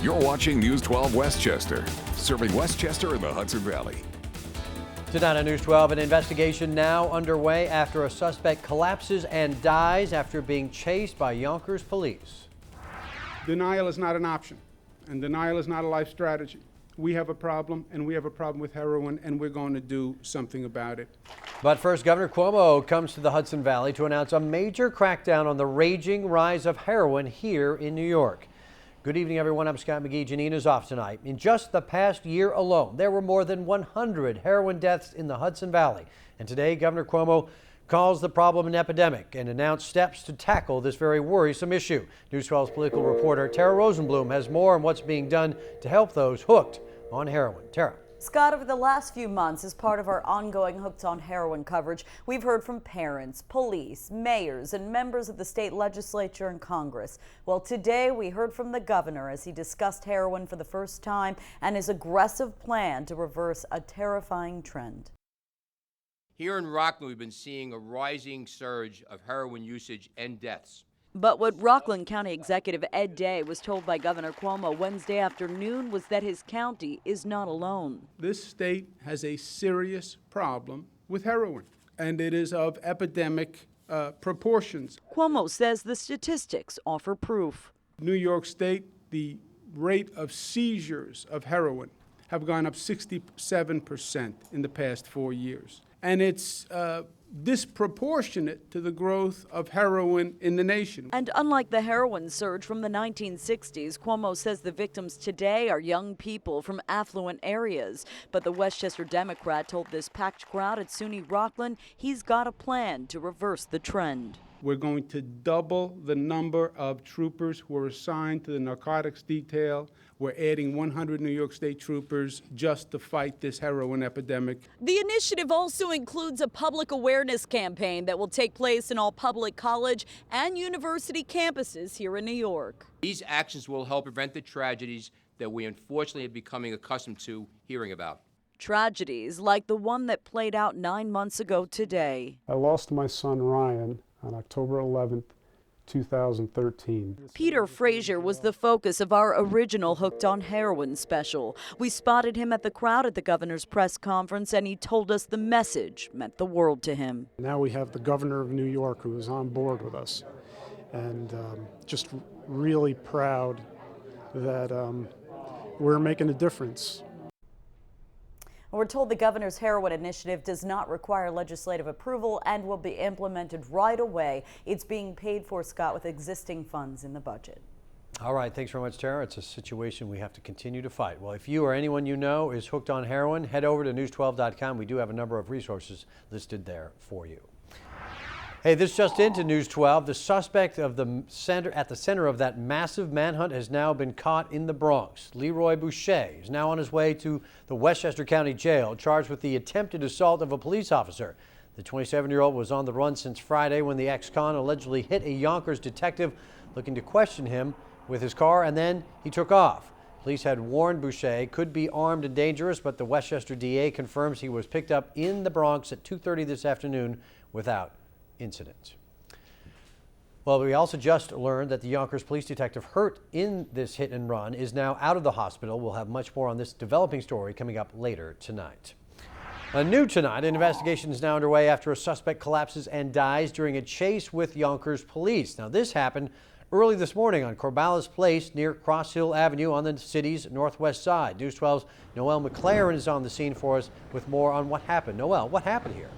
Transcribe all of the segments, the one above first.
You're watching News 12 Westchester, serving Westchester and the Hudson Valley. Tonight on News 12, an investigation now underway after a suspect collapses and dies after being chased by Yonkers police. Denial is not an option, and denial is not a life strategy. We have a problem, and we have a problem with heroin, and we're going to do something about it. But first, Governor Cuomo comes to the Hudson Valley to announce a major crackdown on the raging rise of heroin here in New York. Good evening, everyone. I'm Scott McGee. Janine is off tonight. In just the past year alone, there were more than 100 heroin deaths in the Hudson Valley. And today, Governor Cuomo calls the problem an epidemic and announced steps to tackle this very worrisome issue. News 12's political reporter Tara Rosenblum has more on what's being done to help those hooked on heroin. Tara. Scott, over the last few months, as part of our ongoing Hooked on Heroin coverage, we've heard from parents, police, mayors, and members of the state legislature and Congress. Well, today we heard from the governor as he discussed heroin for the first time and his aggressive plan to reverse a terrifying trend. Here in Rockland, we've been seeing a rising surge of heroin usage and deaths. But what Rockland County Executive Ed Day was told by Governor Cuomo Wednesday afternoon was that his county is not alone. This state has a serious problem with heroin, and it is of epidemic proportions. Cuomo says the statistics offer proof. New York State, the rate of seizures of heroin have gone up 67% in the past 4 years. And it's disproportionate to the growth of heroin in the nation. And unlike the heroin surge from the 1960s, Cuomo says the victims today are young people from affluent areas. But the Westchester Democrat told this packed crowd at SUNY Rockland he's got a plan to reverse the trend. We're going to double the number of troopers who are assigned to the narcotics detail. We're adding 100 New York State troopers just to fight this heroin epidemic. The initiative also includes a public awareness campaign that will take place in all public college and university campuses here in New York. These actions will help prevent the tragedies that we unfortunately are becoming accustomed to hearing about. Tragedies like the one that played out 9 months ago today. I lost my son Ryan on October 11th, 2013. Peter Frazier was the focus of our original Hooked on Heroin special. We spotted him at the crowd at the governor's press conference, and he told us the message meant the world to him. Now we have the governor of New York who is on board with us, and just really proud that we're making a difference. We're told the governor's heroin initiative does not require legislative approval and will be implemented right away. It's being paid for, Scott, with existing funds in the budget. All right, thanks very much, Tara. It's a situation we have to continue to fight. Well, if you or anyone you know is hooked on heroin, head over to news12.com. We do have a number of resources listed there for you. Hey, this just into News 12. The suspect at the center of that massive manhunt has now been caught in the Bronx. Leroy Boucher is now on his way to the Westchester County Jail, charged with the attempted assault of a police officer. The 27-year-old was on the run since Friday when the ex-con allegedly hit a Yonkers detective looking to question him with his car, and then he took off. Police had warned Boucher could be armed and dangerous, but the Westchester DA confirms he was picked up in the Bronx at 2:30 this afternoon without incident. Well, we also just learned that the Yonkers police detective hurt in this hit and run is now out of the hospital. We'll have much more on this developing story coming up later tonight. New tonight, an investigation is now underway after a suspect collapses and dies during a chase with Yonkers police. Now, this happened early this morning on Corvallis Place near Cross Hill Avenue on the city's northwest side. News 12's Noel McLaren is on the scene for us with more on what happened. Noel, what happened here?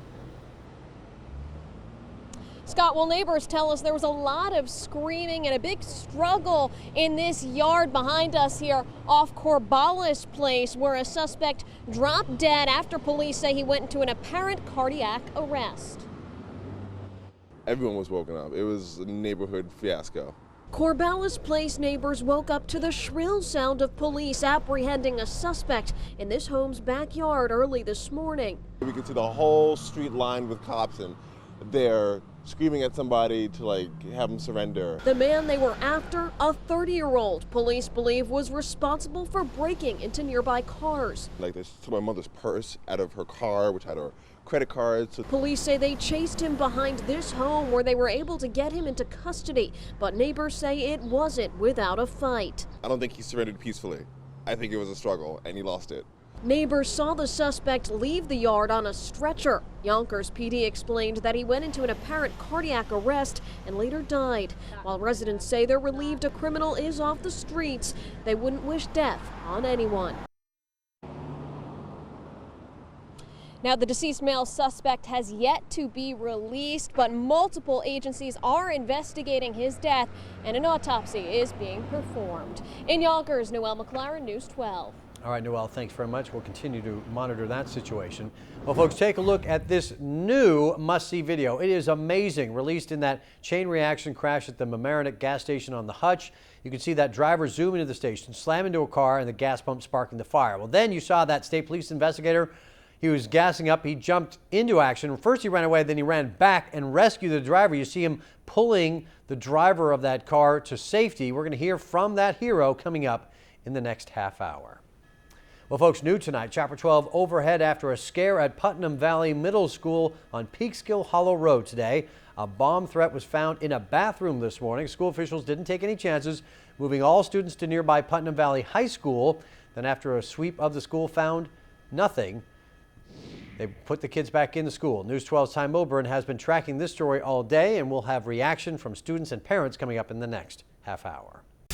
Scott, well, neighbors tell us there was a lot of screaming and a big struggle in this yard behind us here off Corvallis Place, where a suspect dropped dead after police say he went into an apparent cardiac arrest. Everyone was woken up. It was a neighborhood fiasco. Corvallis Place neighbors woke up to the shrill sound of police apprehending a suspect in this home's backyard early this morning. We could see the whole street lined with cops, and they're screaming at somebody to have them surrender. The man they were after, a 30-year-old, police believe was responsible for breaking into nearby cars. They took my mother's purse out of her car, which had her credit cards. Police say they chased him behind this home where they were able to get him into custody, but neighbors say it wasn't without a fight. I don't think he surrendered peacefully. I think it was a struggle, and he lost it. Neighbors saw the suspect leave the yard on a stretcher. Yonkers PD explained that he went into an apparent cardiac arrest and later died. While residents say they're relieved a criminal is off the streets, they wouldn't wish death on anyone. Now, the deceased male suspect has yet to be released, but multiple agencies are investigating his death, and an autopsy is being performed. In Yonkers, Noelle McLaren, News 12. All right, Noelle, thanks very much. We'll continue to monitor that situation. Well, folks, take a look at this new must-see video. It is amazing. Released in that chain reaction crash at the Mamaroneck gas station on the Hutch. You can see that driver zoom into the station, slam into a car, and the gas pump sparking the fire. Well, then you saw that state police investigator. He was gassing up. He jumped into action. First he ran away, then he ran back and rescued the driver. You see him pulling the driver of that car to safety. We're going to hear from that hero coming up in the next half hour. Well, folks, new tonight, Chapter 12 overhead after a scare at Putnam Valley Middle School on Peekskill Hollow Road today. A bomb threat was found in a bathroom this morning. School officials didn't take any chances, moving all students to nearby Putnam Valley High School. Then after a sweep of the school found nothing, they put the kids back into school. News 12's Ty Milburn has been tracking this story all day, and we'll have reaction from students and parents coming up in the next half hour.